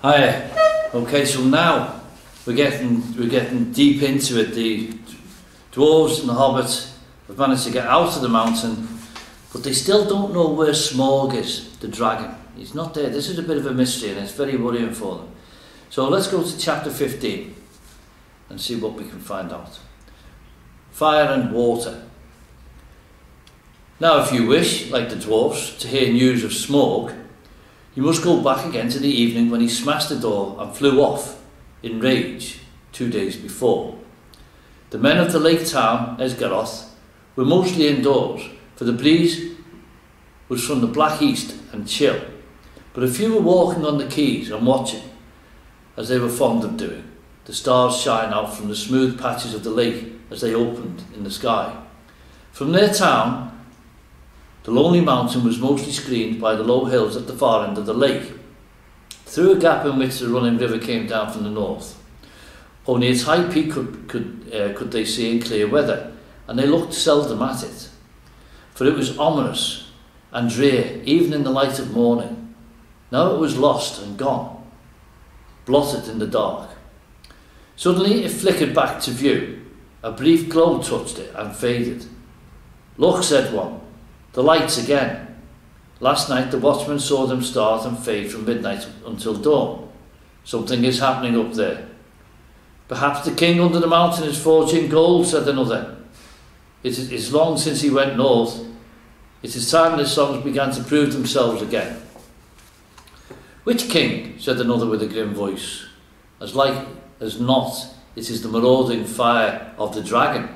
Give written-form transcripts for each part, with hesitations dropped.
Hi. Okay, so now we're getting deep into it. The dwarves and the Hobbit have managed to get out of the mountain, but they still don't know where Smaug is, the dragon. He's not there. This is a bit of a mystery, and it's very worrying for them. So let's go to chapter 15 and see what we can find out. Fire and water. Now, if you wish, like the dwarves, to hear news of Smaug, you must go back again to the evening when he smashed the door and flew off in rage 2 days before. The men of the lake town, Esgaroth, were mostly indoors, for the breeze was from the black east and chill, but a few were walking on the quays and watching, as they were fond of doing. The stars shine out from the smooth patches of the lake as they opened in the sky. From their town, the lonely mountain was mostly screened by the low hills at the far end of the lake, through a gap in which the running river came down from the north. Only its high peak could they see in clear weather, and they looked seldom at it, for it was ominous and drear even in the light of morning. Now it was lost and gone, blotted in the dark. Suddenly it flickered back to view. A brief glow touched it and faded. "Look," said one, "the lights again. Last night the watchman saw them start and fade from midnight until dawn. Something is happening up there." "Perhaps the king under the mountain is forging gold," said another. It is long since he went north. It is time the songs began to prove themselves again." "Which king?" said another with a grim voice. "As like as not, it is the marauding fire of the dragon,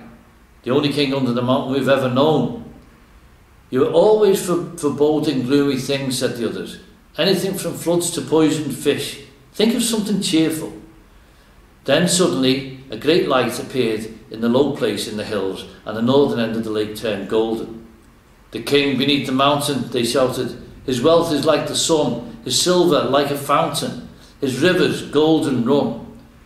the only king under the mountain we've ever known." "You are always foreboding gloomy things," said the others. "Anything from floods to poisoned fish. Think of something cheerful." Then suddenly a great light appeared in the low place in the hills, and the northern end of the lake turned golden. "The king beneath the mountain," they shouted. "His wealth is like the sun, his silver like a fountain, his rivers golden run.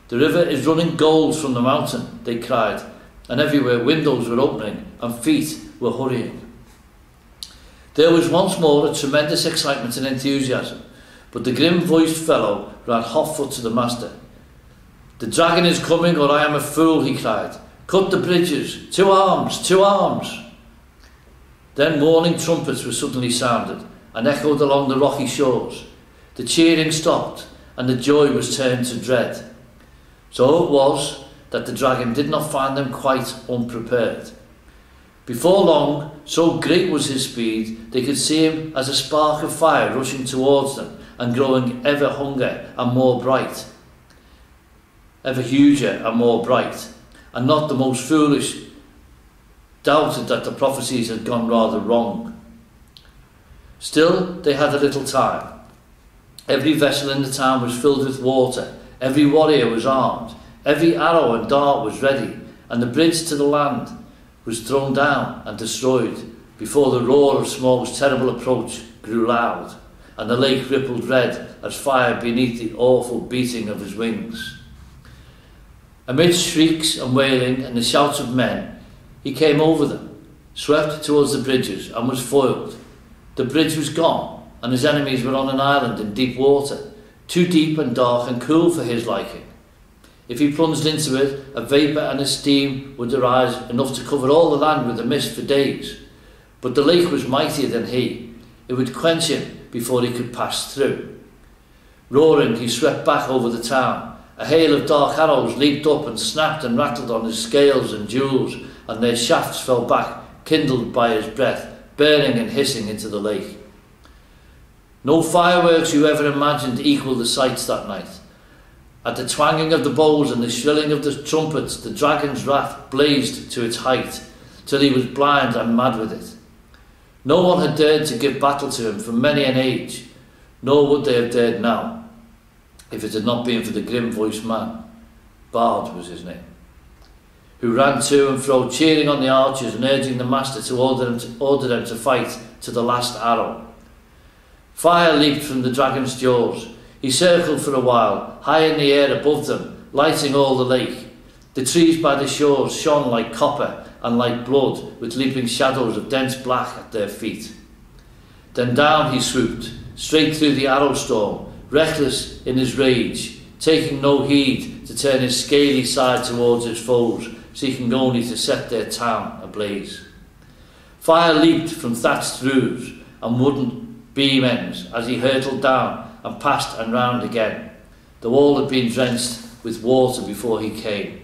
The river is running gold from the mountain," they cried, and everywhere windows were opening and feet were hurrying. There was once more a tremendous excitement and enthusiasm, but the grim-voiced fellow ran hot-foot to the master. "The dragon is coming, or I am a fool," he cried. "Cut the bridges! To arms! To arms!" Then warning trumpets were suddenly sounded and echoed along the rocky shores. The cheering stopped, and the joy was turned to dread. So it was that the dragon did not find them quite unprepared. Before long, so great was his speed, they could see him as a spark of fire rushing towards them and growing ever hunger and more bright, ever huger and more bright, and not the most foolish doubted that the prophecies had gone rather wrong. Still, they had a little time. Every vessel in the town was filled with water, every warrior was armed, every arrow and dart was ready, and the bridge to the land was thrown down and destroyed before the roar of Smaug's terrible approach grew loud, and the lake rippled red as fire beneath the awful beating of his wings. Amidst shrieks and wailing and the shouts of men, he came over them, swept towards the bridges, and was foiled. The bridge was gone, and his enemies were on an island in deep water, too deep and dark and cool for his liking. If he plunged into it, a vapour and a steam would arise enough to cover all the land with a mist for days. But the lake was mightier than he. It would quench him before he could pass through. Roaring, he swept back over the town. A hail of dark arrows leaped up and snapped and rattled on his scales and jewels, and their shafts fell back, kindled by his breath, burning and hissing into the lake. No fireworks you ever imagined equalled the sights that night. At the twanging of the bows and the shrilling of the trumpets, the dragon's wrath blazed to its height, till he was blind and mad with it. No one had dared to give battle to him for many an age, nor would they have dared now, if it had not been for the grim-voiced man, Bard was his name, who ran to and fro, cheering on the archers and urging the master to order them to fight to the last arrow. Fire leaped from the dragon's jaws. He circled for a while, high in the air above them, lighting all the lake. The trees by the shores shone like copper and like blood, with leaping shadows of dense black at their feet. Then down he swooped, straight through the arrow storm, reckless in his rage, taking no heed to turn his scaly side towards his foes, seeking only to set their town ablaze. Fire leaped from thatched roofs and wooden beam ends as he hurtled down and past and round again. The wall had been drenched with water before he came.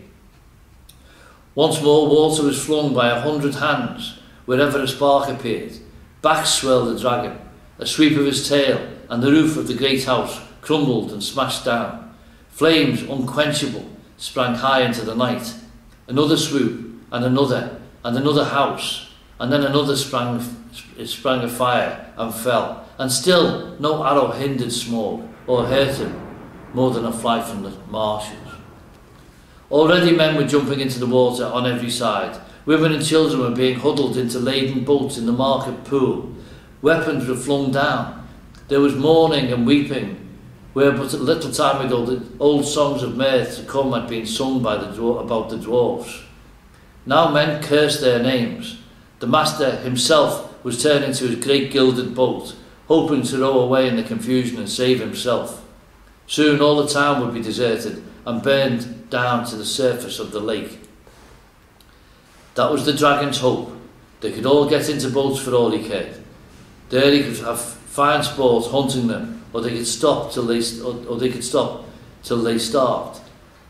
Once more water was flung by 100 hands wherever a spark appeared. Back swelled the dragon, a sweep of his tail, and the roof of the great house crumbled and smashed down. Flames unquenchable sprang high into the night. Another swoop, and another house, and then another sprang afire and fell, and still no arrow hindered Smaug or hurt him more than a fly from the marshes. Already men were jumping into the water on every side. Women and children were being huddled into laden boats in the market pool. Weapons were flung down. There was mourning and weeping, where but a little time ago the old songs of mirth to come had been sung about the dwarves. Now men cursed their names. The master himself was turning to his great gilded boat, hoping to row away in the confusion and save himself. Soon all the town would be deserted and burned down to the surface of the lake. That was the dragon's hope. They could all get into boats for all he cared. There he could have fine sport hunting them, or they could stop till they starved.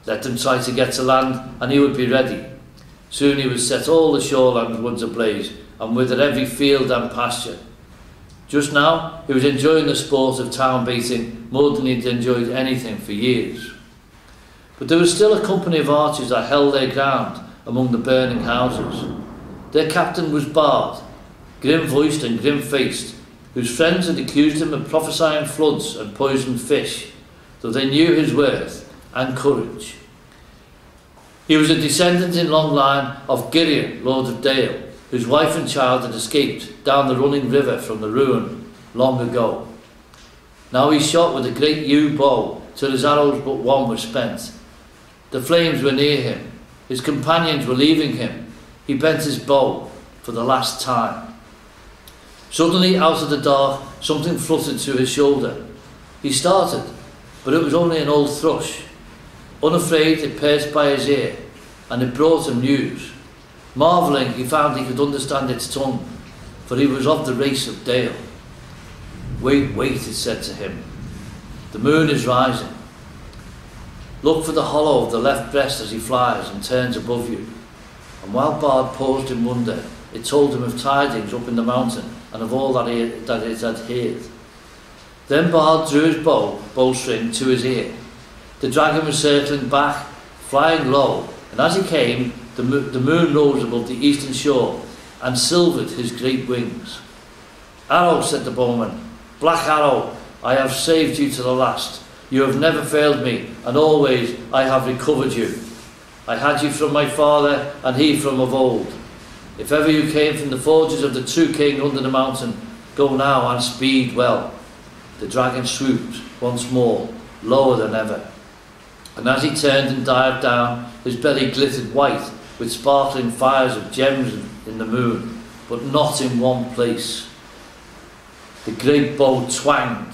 Let them try to get to land, and he would be ready. Soon he would set all the shoreland woods ablaze, and wither every field and pasture. Just now, he was enjoying the sport of town beating more than he'd enjoyed anything for years. But there was still a company of archers that held their ground among the burning houses. Their captain was Bard, grim-voiced and grim-faced, whose friends had accused him of prophesying floods and poisoned fish, though they knew his worth and courage. He was a descendant in long line of Girion, Lord of Dale, whose wife and child had escaped down the running river from the ruin long ago. Now he shot with a great yew bow till his arrows but one was spent. The flames were near him. His companions were leaving him. He bent his bow for the last time. Suddenly, out of the dark, something fluttered to his shoulder. He started, but it was only an old thrush. Unafraid, it perched by his ear, and it brought him news. Marvelling, he found he could understand its tongue, for he was of the race of Dale. Wait, wait, it said to him. The moon is rising. Look for the hollow of the left breast as he flies and turns above you. And while Bard paused in wonder, it told him of tidings up in the mountain and of all that it had heard. Then Bard drew his bowstring to his ear. The dragon was circling back, flying low, and as he came, the moon rose above the eastern shore and silvered his great wings. Arrow, said the bowman, black arrow, I have saved you to the last. You have never failed me, and always I have recovered you. I had you from my father, and he from of old. If ever you came from the forges of the true king under the mountain, go now and speed well. The dragon swooped once more, lower than ever. And as he turned and dived down, his belly glittered white with sparkling fires of gems in the moon, but not in one place. The great bow twanged.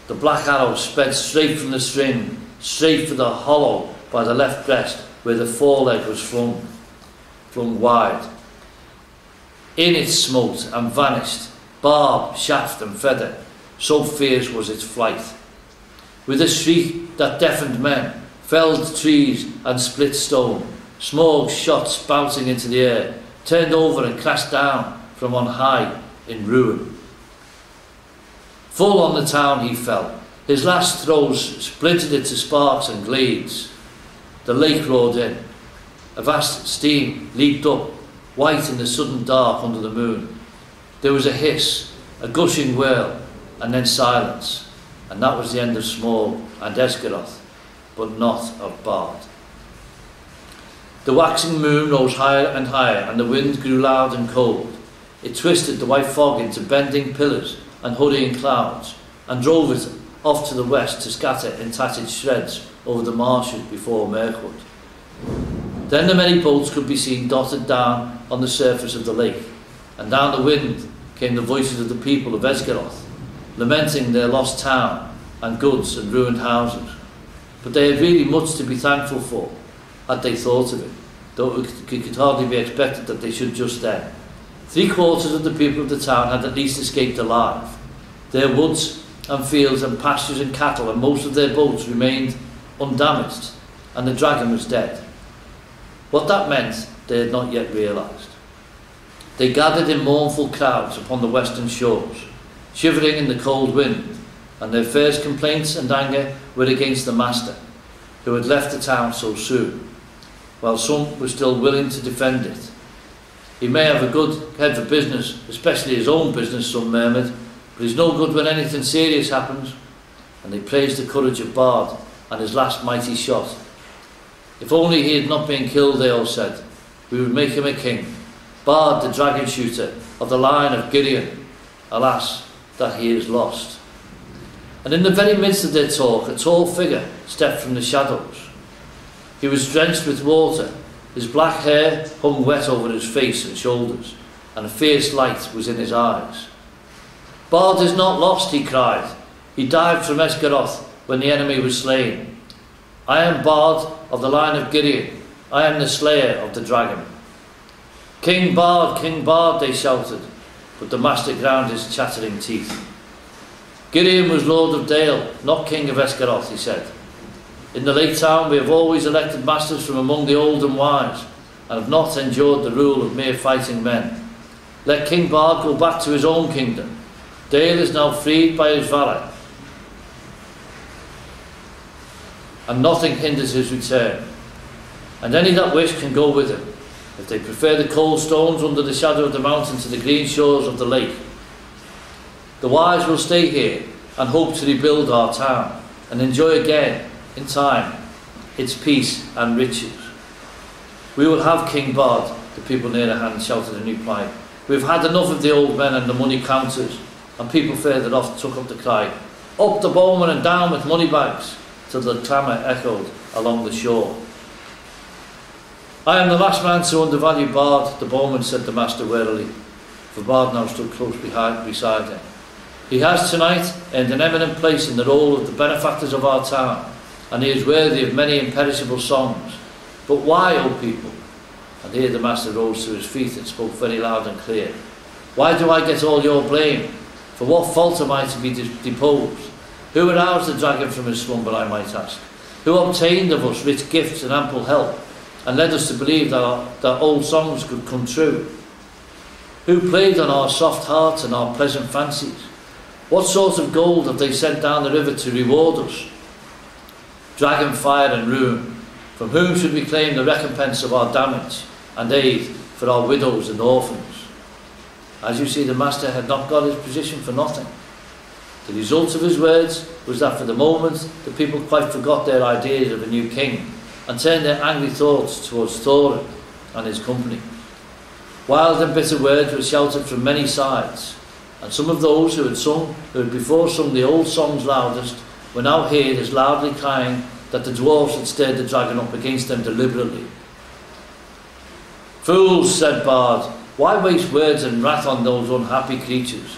The black arrow sped straight from the string, straight for the hollow by the left breast where the foreleg was flung wide. In it smote and vanished, barb, shaft and feather, so fierce was its flight. With a shriek that deafened men, felled trees and split stone, Smaug shot spouting into the air, turned over and crashed down from on high in ruin. Full on the town he fell. His last throws splintered it to sparks and glades. The lake roared in. A vast steam leaped up, white in the sudden dark under the moon. There was a hiss, a gushing whirl, and then silence. And that was the end of Smaug and Esgaroth, but not of Bard. The waxing moon rose higher and higher, and the wind grew loud and cold. It twisted the white fog into bending pillars and hurrying clouds, and drove it off to the west to scatter in tattered shreds over the marshes before Mirkwood. Then the many boats could be seen dotted down on the surface of the lake, and down the wind came the voices of the people of Esgaroth, lamenting their lost town, and goods and ruined houses. But they had really much to be thankful for, had they thought of it, though it could hardly be expected that they should just then. 3/4 of the people of the town had at least escaped alive. Their woods and fields and pastures and cattle and most of their boats remained undamaged, and the dragon was dead. What that meant they had not yet realised. They gathered in mournful crowds upon the western shores, shivering in the cold wind, and their first complaints and anger were against the master, who had left the town so soon, while some were still willing to defend it. He may have a good head for business, especially his own business, some murmured, but he's no good when anything serious happens. And they praised the courage of Bard and his last mighty shot. If only he had not been killed, they all said, we would make him a king. Bard, the dragon shooter of the line of Gideon. Alas, that he is lost. And in the very midst of their talk, a tall figure stepped from the shadows. He was drenched with water. His black hair hung wet over his face and shoulders, and a fierce light was in his eyes. Bard is not lost, he cried. He dived from Esgaroth when the enemy was slain. I am Bard of the line of Gideon. I am the slayer of the dragon. King Bard, they shouted, but the master ground his chattering teeth. Gideon was Lord of Dale, not King of Esgaroth, he said. In the Lake Town we have always elected masters from among the old and wise, and have not endured the rule of mere fighting men. Let King Bard go back to his own kingdom. Dale is now freed by his valour, and nothing hinders his return. And any that wish can go with him, if they prefer the cold stones under the shadow of the mountain to the green shores of the lake. The wise will stay here and hope to rebuild our town, and enjoy again, in time, its peace and riches. We will have King Bard, the people near the hand shouted in reply. We have had enough of the old men and the money counters. And people further off took up the cry, up the bowmen and down with money bags, till the clamour echoed along the shore. I am the last man to undervalue Bard, the bowman, said the master warily, for Bard now stood close beside him. He has tonight earned an eminent place in the roll of the benefactors of our town, and he is worthy of many imperishable songs. But why, O people? And here the master rose to his feet and spoke very loud and clear. Why do I get all your blame? For what fault am I to be deposed? Who aroused the dragon from his slumber, I might ask? Who obtained of us rich gifts and ample help, and led us to believe that old songs could come true? Who played on our soft hearts and our pleasant fancies? What sort of gold have they sent down the river to reward us? Dragon, fire and ruin. From whom should we claim the recompense of our damage, and aid for our widows and orphans? As you see, the master had not got his position for nothing. The result of his words was that for the moment the people quite forgot their ideas of a new king and turned their angry thoughts towards Thorin and his company. Wild and bitter words were shouted from many sides, and some of those who had before sung the old songs loudest were now heard as loudly crying that the dwarves had stirred the dragon up against them deliberately. Fools, said Bard, why waste words and wrath on those unhappy creatures?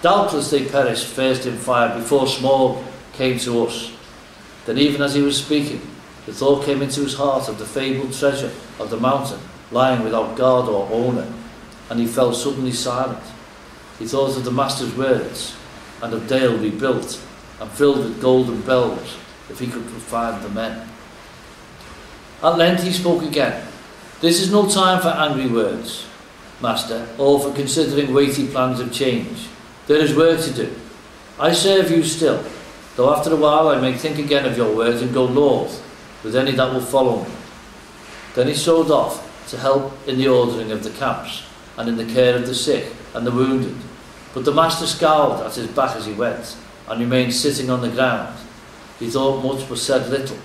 Doubtless they perished first in fire before Smaug came to us. Then even as he was speaking, the thought came into his heart of the fabled treasure of the mountain lying without guard or owner, and he fell suddenly silent. He thought of the master's words, and of Dale rebuilt and filled with golden bells, if he could find the men. At length he spoke again. This is no time for angry words, master, or for considering weighty plans of change. There is work to do. I serve you still, though after a while I may think again of your words and go north with any that will follow me. Then he strode off to help in the ordering of the camps and in the care of the sick and the wounded. But the master scowled at his back as he went and remained sitting on the ground. He thought much but said little,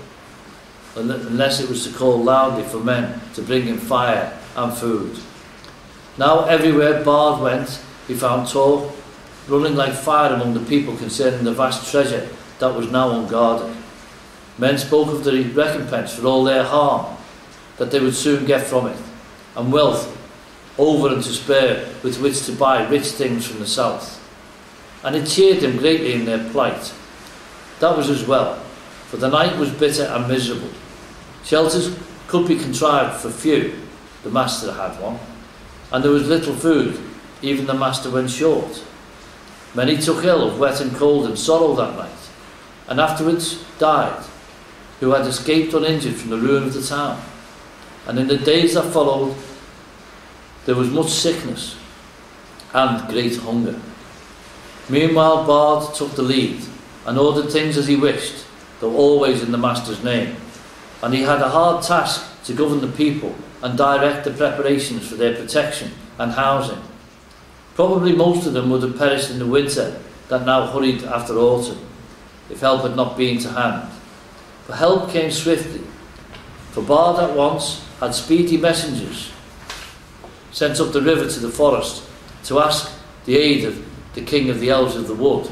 unless it was to call loudly for men to bring him fire and food. Now everywhere Bard went, he found talk running like fire among the people concerning the vast treasure that was now unguarded. Men spoke of the recompense for all their harm that they would soon get from it, and wealth over and to spare with which to buy rich things from the south. And it cheered them greatly in their plight. that was as well, for the night was bitter and miserable. Shelters could be contrived for few, the master had one, and there was little food, even the master went short. Many took ill of wet and cold and sorrow that night, and afterwards died, who had escaped uninjured from the ruin of the town. And in the days that followed, there was much sickness and great hunger. Meanwhile, Bard took the lead and ordered things as he wished, though always in the master's name. And he had a hard task to govern the people and direct the preparations for their protection and housing. Probably most of them would have perished in the winter that now hurried after autumn, if help had not been to hand. For help came swiftly, for Bard at once had speedy messengers sent up the river to the forest to ask the aid of the king of the elves of the wood.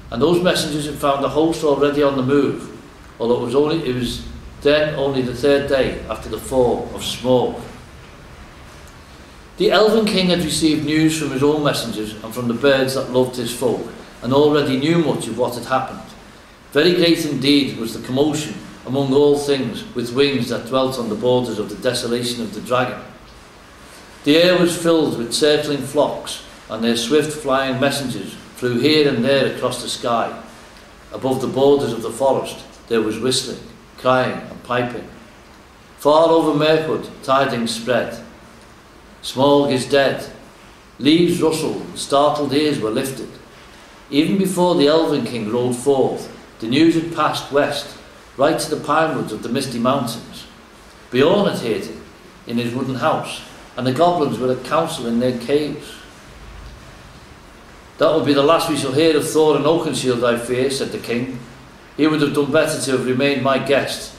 And those messengers had found the host already on the move, although it was then only the third day after the fall of Smaug. The elven king had received news from his own messengers and from the birds that loved his folk, and already knew much of what had happened. Very great indeed was the commotion among all things with wings that dwelt on the borders of the desolation of the dragon. The air was filled with circling flocks, and their swift flying messengers flew here and there across the sky. Above the borders of the forest there was whistling, crying and piping. Far over Mirkwood tidings spread. Smaug is dead. Leaves rustled, and startled ears were lifted. Even before the Elven King rode forth, the news had passed west, right to the pine woods of the Misty Mountains. Bjorn had heard it in his wooden house, and the goblins were at council in their caves. That will be the last we shall hear of Thor and Oakenshield, I fear, said the king. He would have done better to have remained my guest.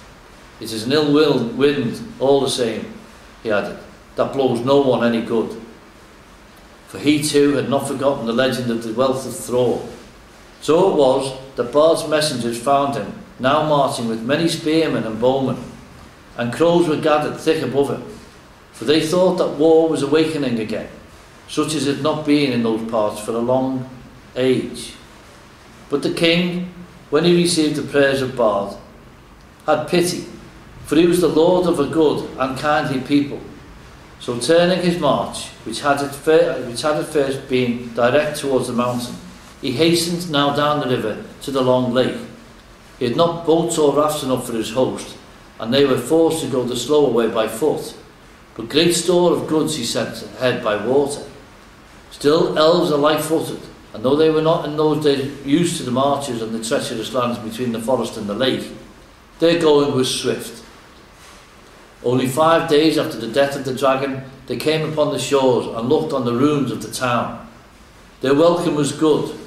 It is an ill wind all the same, he added, that blows no one any good. For he too had not forgotten the legend of the wealth of Thor. So it was that Bard's messengers found him, now marching with many spearmen and bowmen, and crows were gathered thick above him, for they thought that war was awakening again, such as had not been in those parts for a long age. But the king, when he received the prayers of Bard, had pity, for he was the lord of a good and kindly people. So turning his march, which had at first been direct towards the mountain, he hastened now down the river to the long lake. He had not boats or rafts enough for his host, and they were forced to go the slower way by foot. But great store of goods he sent ahead by water. Still, elves are light-footed, and though they were not in those days used to the marches and the treacherous lands between the forest and the lake, their going was swift. Only 5 days after the death of the dragon, they came upon the shores and looked on the ruins of the town. Their welcome was good,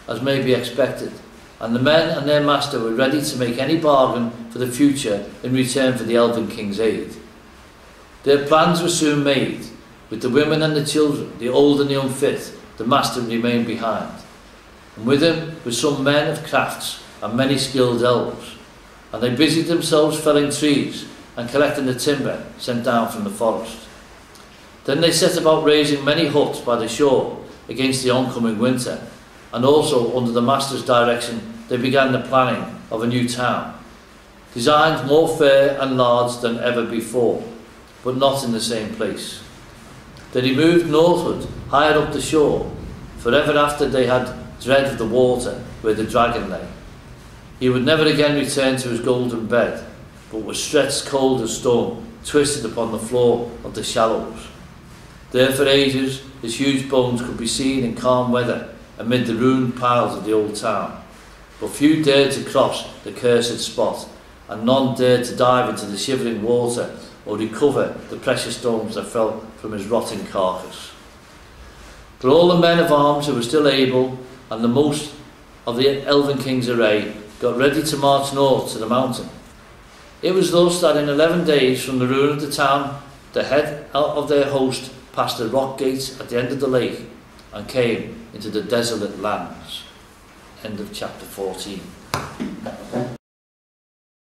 as may be expected, and the men and their master were ready to make any bargain for the future in return for the Elven King's aid. Their plans were soon made. With the women and the children, the old and the unfit, the master remained behind. And with him were some men of crafts and many skilled elves, and they busied themselves felling trees and collecting the timber sent down from the forest. Then they set about raising many huts by the shore against the oncoming winter, and also under the master's direction they began the planning of a new town, designed more fair and large than ever before, but not in the same place. They removed northward, higher up the shore, for ever after they had dread of the water where the dragon lay. He would never again return to his golden bed, but was stretched cold as stone, twisted upon the floor of the shallows. There for ages his huge bones could be seen in calm weather amid the ruined piles of the old town, but few dared to cross the cursed spot, and none dared to dive into the shivering water or recover the precious stones that fell from his rotting carcass. But all the men of arms who were still able, and the most of the Elven King's array, got ready to march north to the mountain. It was thus that in 11 days from the ruin of the town, the head of their host passed the rock gates at the end of the lake and came into the desolate lands. End of chapter 14.